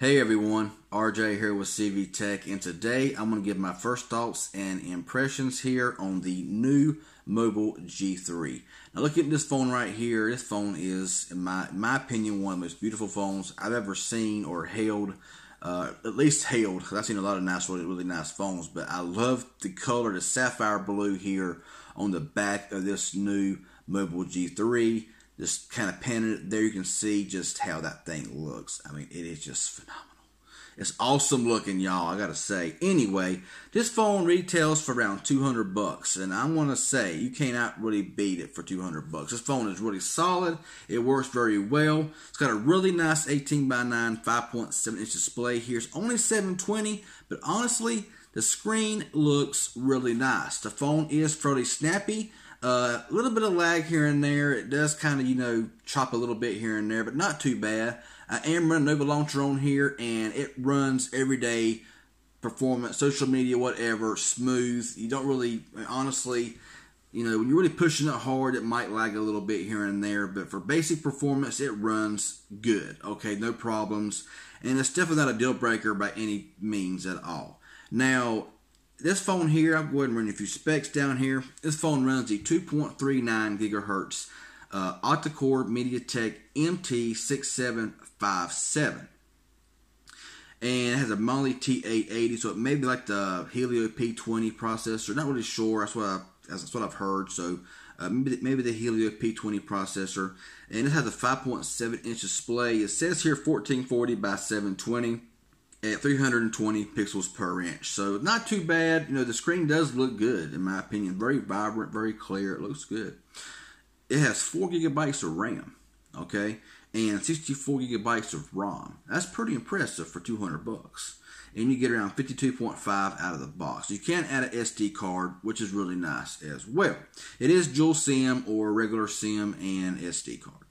Hey everyone, RJ here with CV Tech, and today I'm going to give my first thoughts and impressions here on the new Mobile G3. Now looking at this phone right here, this phone is, in my opinion, one of the most beautiful phones I've ever seen or held, at least held, because I've seen a lot of really nice phones, but I love the color, the sapphire blue here on the back of this new Mobile G3. Just kind of panning it there, you can see just how that thing looks. I mean, it is just phenomenal. It's awesome looking, y'all, I gotta say. Anyway, this phone retails for around 200 bucks, and I want to say you cannot really beat it for 200 bucks. This phone is really solid. It works very well. It's got a really nice 18:9 5.7-inch display here. It's only 720, but honestly, the screen looks really nice. The phone is fairly snappy. A little bit of lag here and there. It does kind of, chop a little bit here and there, but not too bad. I am running Nova Launcher on here, and it runs everyday performance, social media, whatever, smooth. You don't really, honestly, when you're really pushing it hard, it might lag a little bit here and there, but for basic performance, it runs good. Okay, no problems, and it's definitely not a deal breaker by any means at all. Now, this phone here, I'll go ahead and run a few specs down here. This phone runs the 2.39 gigahertz octa-core MediaTek MT6757. And it has a Mali T880, so it may be like the Helio P20 processor. Not really sure. That's what I've heard. So maybe the Helio P20 processor. And it has a 5.7-inch display. It says here 1440 by 720. At 320 pixels per inch. So not too bad. The screen does look good, in my opinion. Very vibrant, very clear. It looks good. It has 4 gigabytes of RAM, okay, and 64 gigabytes of ROM. That's pretty impressive for 200 bucks. And you get around 52.5 out of the box. You can add an SD card, which is really nice as well. It is dual SIM or regular SIM and SD card.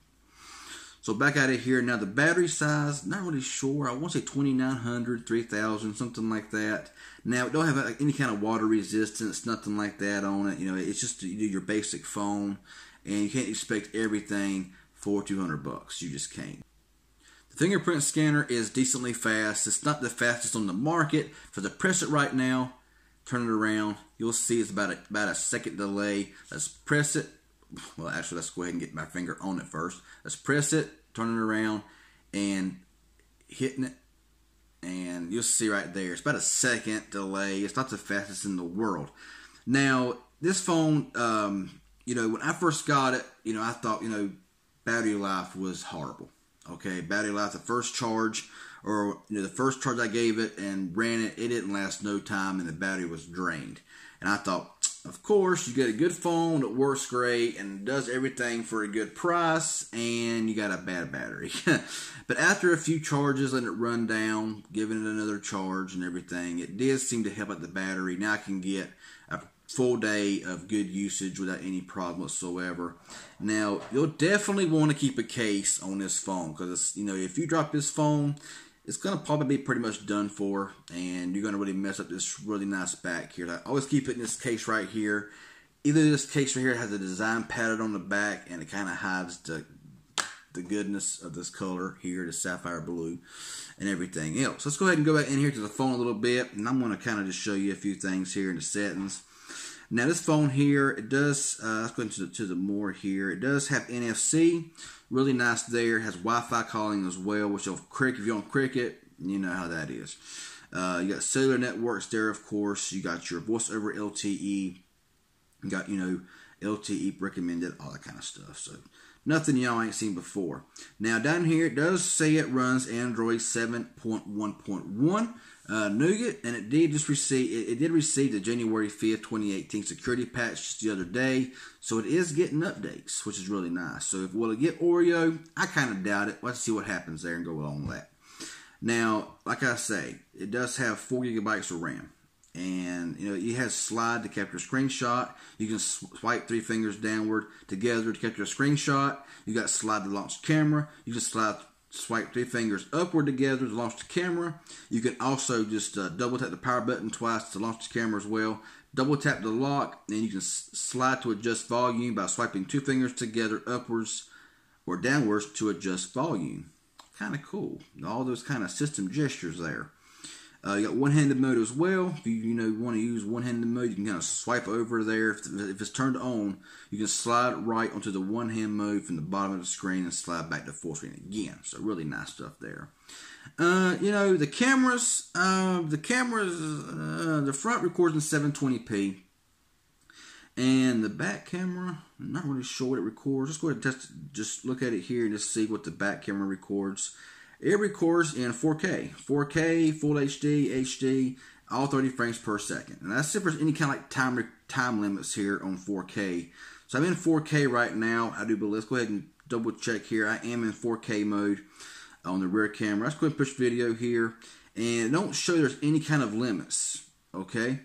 So back out of here. Now the battery size, not really sure. I want to say 2900, 3000, something like that. Now it don't have any kind of water resistance, nothing like that on it. It's just your basic phone, and you can't expect everything for 200 bucks. You just can't. The fingerprint scanner is decently fast. It's not the fastest on the market. So to press it right now, turn it around, you'll see it's about a second delay. Let's press it. Well, actually, let's go ahead and get my finger on it first. Let's press it, turn it around, and hitting it. And you'll see right there, it's about a second delay. It's not the fastest in the world. Now, this phone, when I first got it, I thought, battery life was horrible. Okay, battery life, the first charge, or, the first charge I gave it and ran it, it didn't last no time, and the battery was drained. And I thought, of course, you get a good phone that works great and does everything for a good price, and you got a bad battery. But after a few charges, letting it run down, giving it another charge and everything, it did seem to help out the battery. Now I can get a full day of good usage without any problem whatsoever. Now, you'll definitely want to keep a case on this phone, because, if you drop this phone, it's going to probably be pretty much done for, and you're going to really mess up this really nice back here. I always keep it in this case right here. Either this case right here has a design pattern on the back, and it kind of hides the goodness of this color here, the sapphire blue, and everything else. Let's go ahead and go back in here to the phone a little bit, and I'm going to kind of just show you a few things here in the settings. Now this phone here, it does, let's go into the more here. It does have NFC, really nice there. It has Wi-Fi calling as well, which if you're on Cricket, you know how that is. You got cellular networks there, of course. You got your voice over LTE. You got, LTE recommended, all that kind of stuff. So nothing y'all ain't seen before. Now down here, it does say it runs Android 7.1.1. Nougat, and it did receive the January 5th, 2018 security patch just the other day, so it is getting updates, which is really nice. So will it get Oreo? I kind of doubt it. Let's see what happens there and go along with that. Now, like I say, it does have 4 gigabytes of RAM, and it has slide to capture a screenshot. You can swipe 3 fingers downward together to capture a screenshot. You got slide to launch the camera. You just swipe 3 fingers upward together to launch the camera. You can also just double tap the power button twice to launch the camera as well. Double tap the lock, and you can slide to adjust volume by swiping 2 fingers together upwards or downwards to adjust volume. kind of cool. All those kind of system gestures there. You got one-handed mode as well. If you want to use one-handed mode, you can kind of swipe over there. If it's turned on, you can slide right onto the one-hand mode from the bottom of the screen and slide back to full screen again. So really nice stuff there. The cameras. The front records in 720p, and the back camera, I'm not really sure what it records. Let's go ahead and just look at it here and just see what the back camera records. It records in 4K, Full HD, HD, all 30 frames per second. And that's if there's any kind of like time limits here on 4K. So I'm in 4K right now. I do believe. Let's go ahead and double check here. I am in 4K mode on the rear camera. Let's go ahead and push video here, and it don't show there's any kind of limits. Okay,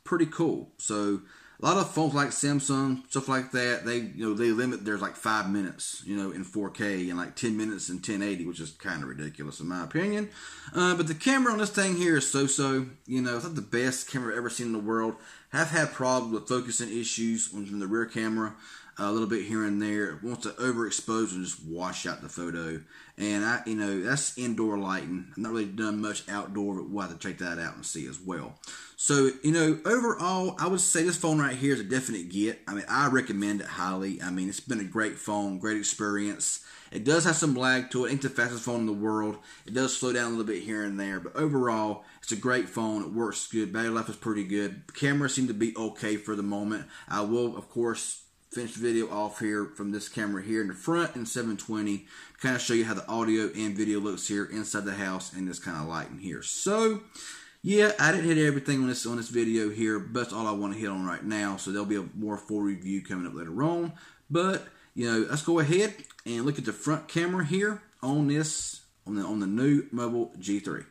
pretty cool. So a lot of phones like Samsung, stuff like that, they limit there's like 5 minutes, in 4K and like 10 minutes in 1080, which is kind of ridiculous in my opinion. But the camera on this thing here is so-so. It's not the best camera I've ever seen in the world. I've had problems with focusing issues from the rear camera. A little bit here and there. It wants to overexpose and just wash out the photo. And that's indoor lighting. I've not really done much outdoor, but we'll have to check that out and see as well. So, overall, I would say this phone right here is a definite get. I mean, I recommend it highly. I mean, it's been a great phone, great experience. It does have some lag to it. It ain't the fastest phone in the world. It does slow down a little bit here and there. But overall, it's a great phone. It works good. Battery life is pretty good. The camera seemed to be okay for the moment. I will, of course, finish the video off here from this camera here in the front in 720 to kind of show you how the audio and video looks here inside the house in this kind of lighting here. So yeah, I didn't hit everything on this video here, but that's all I want to hit on right now. So there'll be a more full review coming up later on. But let's go ahead and look at the front camera here on this on the new Mobile G3.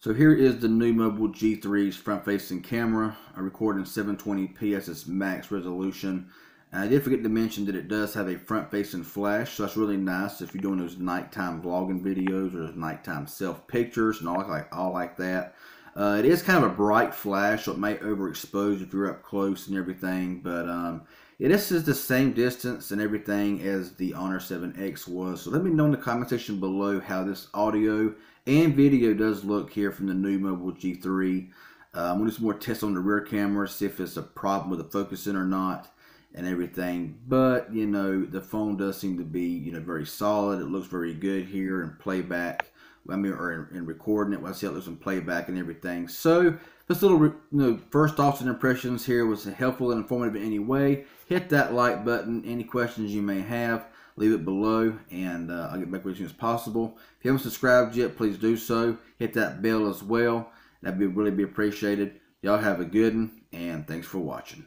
So here is the new Mobile G3's front-facing camera. I record in 720p as its max resolution. And I did forget to mention that it does have a front-facing flash, so that's really nice if you're doing those nighttime vlogging videos or those nighttime self-pictures and all like that. It is kind of a bright flash, so it may overexpose if you're up close and everything. But this is the same distance and everything as the Honor 7X was. So let me know in the comment section below how this audio and video does look here from the new Mobile G3. I'm going to do some more tests on the rear camera, see if it's a problem with the focusing or not and everything. But, the phone does seem to be, very solid. It looks very good here in playback. Or in recording it. I see how it looks in playback and everything. So, this little, first thoughts and impressions here was helpful and informative in any way. Hit that like button. Any questions you may have, leave it below, and I'll get back with you as soon as possible. If you haven't subscribed yet, please do so. Hit that bell as well. That'd really be appreciated. Y'all have a good one, and thanks for watching.